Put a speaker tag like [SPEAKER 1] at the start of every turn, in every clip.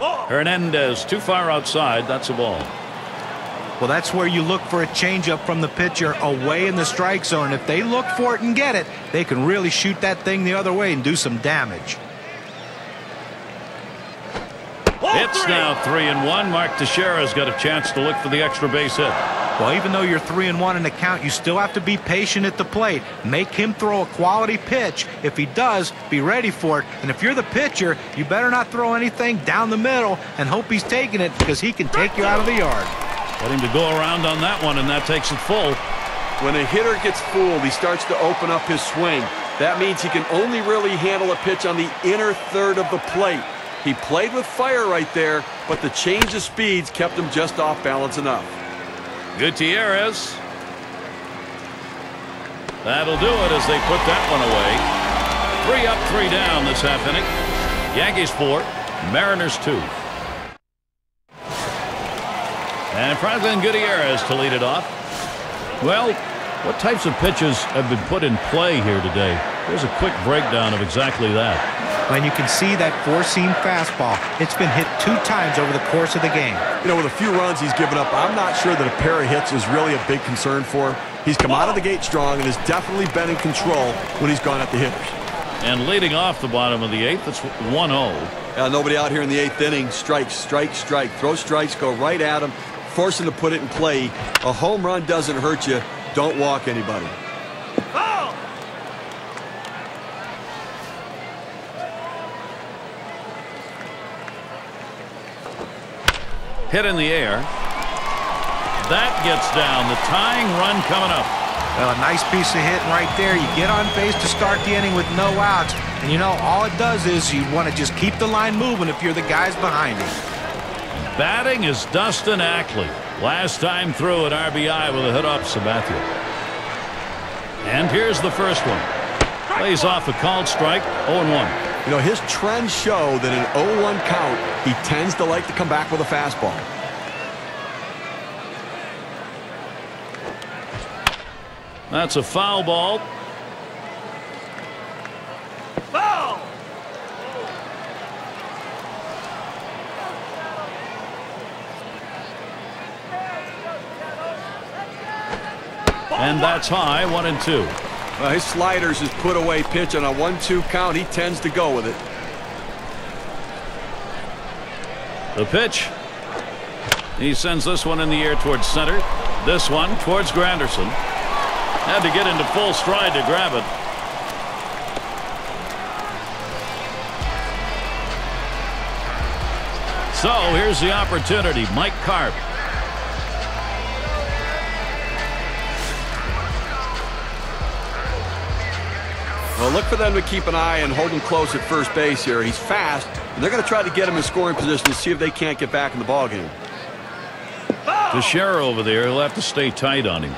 [SPEAKER 1] Hernandez too far outside. That's a ball.
[SPEAKER 2] Well, that's where you look for a changeup from the pitcher away in the strike zone. If they look for it and get it, they can really shoot that thing the other way and do some damage.
[SPEAKER 1] It's now 3-1. Mark Teixeira's got a chance to look for the extra base hit.
[SPEAKER 2] Well, even though you're 3-1 in the count, you still have to be patient at the plate. Make him throw a quality pitch. If he does, be ready for it. And if you're the pitcher, you better not throw anything down the middle and hope he's taking it, because he can take you out of the yard.
[SPEAKER 1] Got him to go around on that one, and that takes it full.
[SPEAKER 3] When a hitter gets fooled, he starts to open up his swing. That means he can only really handle a pitch on the inner third of the plate. He played with fire right there, but the change of speeds kept him just off balance enough.
[SPEAKER 1] Gutierrez. That'll do it as they put that one away. 3 up, 3 down this half inning. Yankees 4, Mariners 2. And Franklin Gutierrez to lead it off. Well, what types of pitches have been put in play here today? Here's a quick breakdown of exactly that.
[SPEAKER 2] And you can see that four-seam fastball. It's been hit 2 times over the course of the game.
[SPEAKER 3] You know, with a few runs he's given up, I'm not sure that a pair of hits is really a big concern for him. He's come out of the gate strong and has definitely been in control when he's gone at the hitters.
[SPEAKER 1] And leading off the bottom of the 8th, it's 1-0.
[SPEAKER 3] Nobody out here in the 8th inning. Strike, strike, strike. Throw strikes, go right at him, force him to put it in play. A home run doesn't hurt you. Don't walk anybody.
[SPEAKER 1] Hit in the air. That gets down. The tying run coming up.
[SPEAKER 2] Well, a nice piece of hitting right there. You get on base to start the inning with no outs. And, you know, all it does is you want to just keep the line moving if you're the guys behind him.
[SPEAKER 1] Batting is Dustin Ackley. Last time through an RBI with a hit off Sabathia. And here's the first one. Plays off a called strike, 0-1.
[SPEAKER 3] You know, his trends show that in 0-1 count, he tends to like to come back with a fastball.
[SPEAKER 1] That's a foul ball.
[SPEAKER 4] Foul!
[SPEAKER 1] And that's high, 1-2.
[SPEAKER 3] Well, his sliders is put away pitch on a 1-2 count. He tends to go with it.
[SPEAKER 1] The pitch. He sends this one in the air towards center. This one towards Granderson. Had to get into full stride to grab it. So here's the opportunity. Mike Carp.
[SPEAKER 3] Well, look for them to keep an eye and hold him close at first base here. He's fast, and they're going to try to get him in scoring position to see if they can't get back in the ballgame.
[SPEAKER 1] Teixeira over there, he'll have to stay tight on him.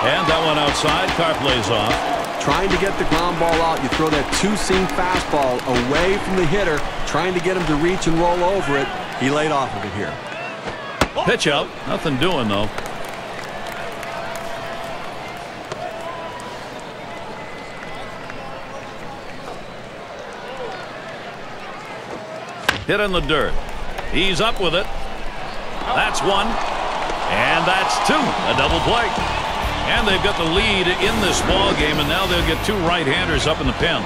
[SPEAKER 1] And that one outside. Carp lays off.
[SPEAKER 3] Trying to get the ground ball out. You throw that 2-seam fastball away from the hitter, trying to get him to reach and roll over it. He laid off of it here.
[SPEAKER 1] Pitch out. Nothing doing, though. Hit in the dirt. He's up with it. That's 1. And that's 2. A double play. And they've got the lead in this ball game, and now they'll get 2 right-handers up in the pen.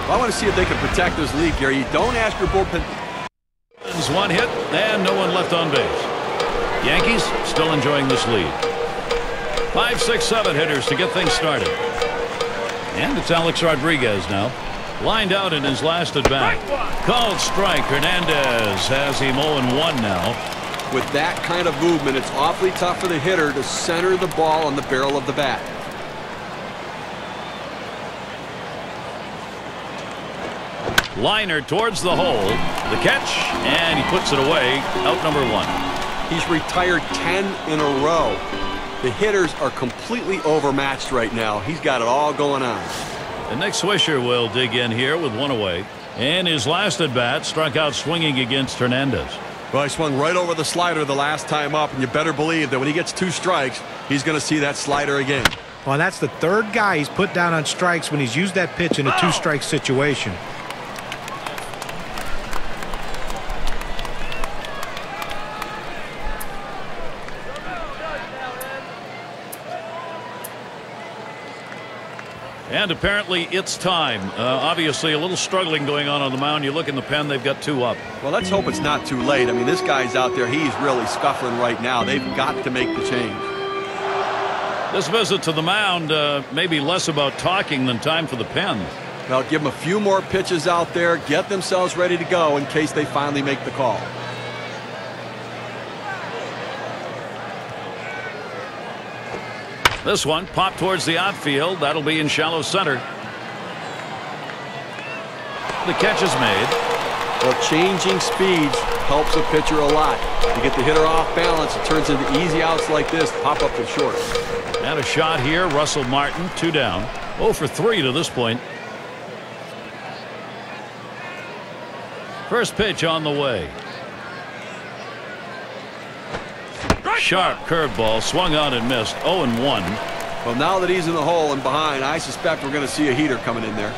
[SPEAKER 3] Well, I want to see if they can protect this lead, Gary. You don't ask your bullpen.
[SPEAKER 1] 1 hit, and no one left on base. Yankees still enjoying this lead. 5, 6, 7 hitters to get things started. And it's Alex Rodriguez now. Lined out in his last at bat. Called strike. Hernandez has him 0-1 now.
[SPEAKER 3] With that kind of movement, it's awfully tough for the hitter to center the ball on the barrel of the bat.
[SPEAKER 1] Liner towards the hole. The catch, and he puts it away. Out number 1.
[SPEAKER 3] He's retired 10 in a row. The hitters are completely overmatched right now. He's got it all going on.
[SPEAKER 1] And Nick Swisher will dig in here with 1 away. And his last at bat struck out swinging against Hernandez.
[SPEAKER 3] Well, he swung right over the slider the last time up, and you better believe that when he gets 2 strikes, he's going to see that slider again.
[SPEAKER 2] Well, that's the third guy he's put down on strikes when he's used that pitch in a two-strike situation.
[SPEAKER 1] And apparently it's time. Obviously a little struggling going on the mound. You look in the pen, they've got 2 up.
[SPEAKER 3] Well, let's hope it's not too late. I mean, this guy's out there. He's really scuffling right now. They've got to make the change.
[SPEAKER 1] This visit to the mound may be less about talking than time for the pen.
[SPEAKER 3] Well, give them a few more pitches out there, get themselves ready to go in case they finally make the call.
[SPEAKER 1] This one popped towards the outfield. That'll be in shallow center. The catch is made.
[SPEAKER 3] Well, changing speeds helps a pitcher a lot. You get the hitter off balance, it turns into easy outs like this, pop up to short.
[SPEAKER 1] And a shot here. Russell Martin, 2 down. 0 for 3 to this point. First pitch on the way. Sharp curveball, swung on and missed. 0-1.
[SPEAKER 3] Well, now that he's in the hole and behind, I suspect we're going to see a heater coming in there.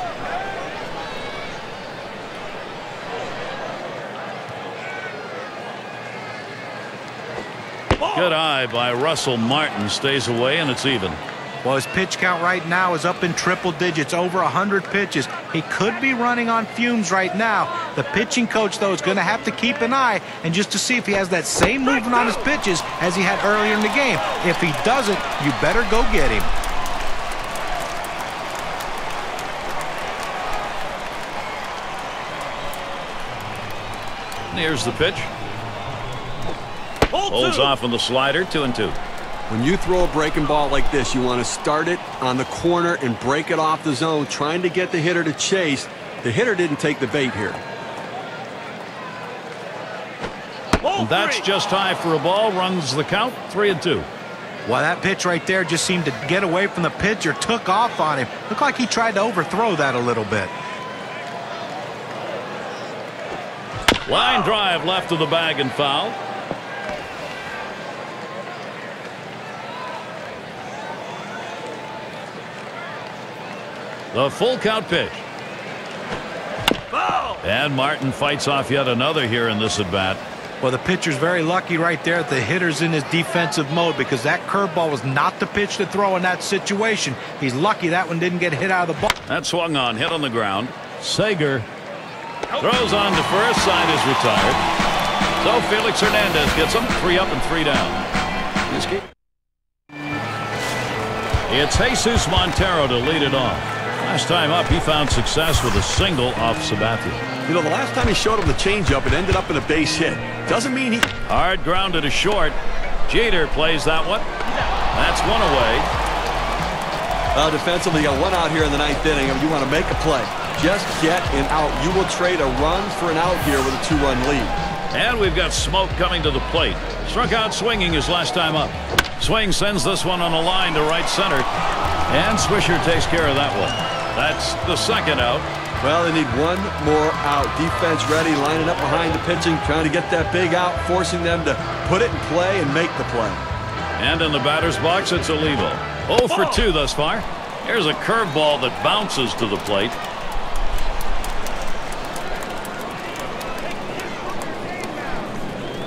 [SPEAKER 1] Good eye by Russell Martin. Stays away, and it's even.
[SPEAKER 2] Well, his pitch count right now is up in triple digits, over 100 pitches. He could be running on fumes right now. The pitching coach, though, is going to have to keep an eye and just to see if he has that same movement on his pitches as he had earlier in the game. If he doesn't, you better go get him.
[SPEAKER 1] Here's the pitch. Holds off on the slider. 2-2.
[SPEAKER 3] When you throw a breaking ball like this, you want to start it on the corner and break it off the zone, trying to get the hitter to chase. The hitter didn't take the bait here.
[SPEAKER 1] And that's just high for a ball. Runs the count. 3-2.
[SPEAKER 2] Well, that pitch right there just seemed to get away from the pitcher, took off on him. Looked like he tried to overthrow that a little bit.
[SPEAKER 1] Line drive left of the bag and foul. The full count pitch. And Martin fights off yet another here in this at bat.
[SPEAKER 2] Well, the pitcher's very lucky right there that the hitter's in his defensive mode, because that curveball was not the pitch to throw in that situation. He's lucky that one didn't get hit out of the ball.
[SPEAKER 1] That swung on, hit on the ground. Sager throws on to first. Side is retired. So Felix Hernandez gets him. 3 up and 3 down. It's Jesus Montero to lead it off. Last time up, he found success with a single off Sabathia.
[SPEAKER 3] You know, the last time he showed him the changeup, it ended up in a base hit. Doesn't mean he...
[SPEAKER 1] Hard grounded to short. Jeter plays that one. That's one away.
[SPEAKER 3] Defensively, you got 1 out here in the 9th inning. You want to make a play. Just get an out. You will trade a run for an out here with a 2-run lead.
[SPEAKER 1] And we've got smoke coming to the plate. Struck out swinging his last time up. Swing sends this one on a line to right center. And Swisher takes care of that one. That's the second out.
[SPEAKER 3] Well, they need 1 more out. Defense ready, lining up behind the pitching, trying to get that big out, forcing them to put it in play and make the play.
[SPEAKER 1] And in the batter's box, it's Olivo. 0 for 2 thus far. Here's a curveball that bounces to the plate.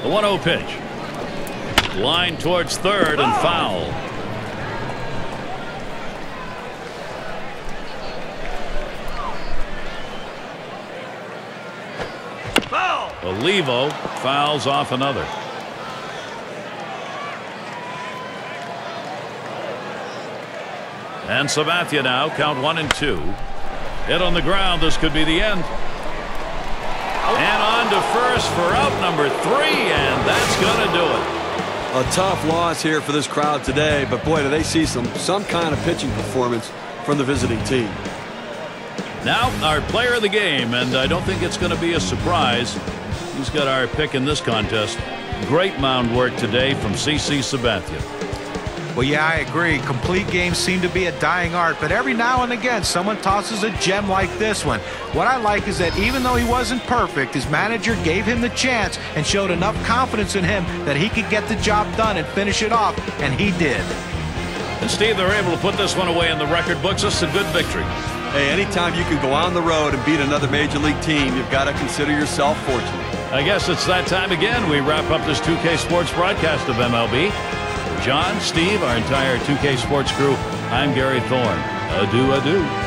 [SPEAKER 1] The 1-0 pitch. Line towards third and foul. Olivo fouls off another. And Sabathia now, count 1-2. Hit on the ground. This could be the end. And on to first for out number 3, and that's going to do it.
[SPEAKER 3] A tough loss here for this crowd today, but boy, do they see some kind of pitching performance from the visiting team.
[SPEAKER 1] Now our player of the game, and I don't think it's going to be a surprise. He's got our pick in this contest. Great mound work today from CC Sabathia.
[SPEAKER 2] Well, yeah, I agree. Complete games seem to be a dying art, but every now and again someone tosses a gem like this one. What I like is that even though he wasn't perfect, his manager gave him the chance and showed enough confidence in him that he could get the job done and finish it off, and he did.
[SPEAKER 1] And Steve, they're able to put this one away in the record books. It's a good victory.
[SPEAKER 3] Hey, anytime you can go on the road and beat another major league team, you've got to consider yourself fortunate.
[SPEAKER 1] I guess it's that time again. We wrap up this 2K Sports broadcast of MLB. For John, Steve, our entire 2K Sports crew, I'm Gary Thorne. Adieu, adieu.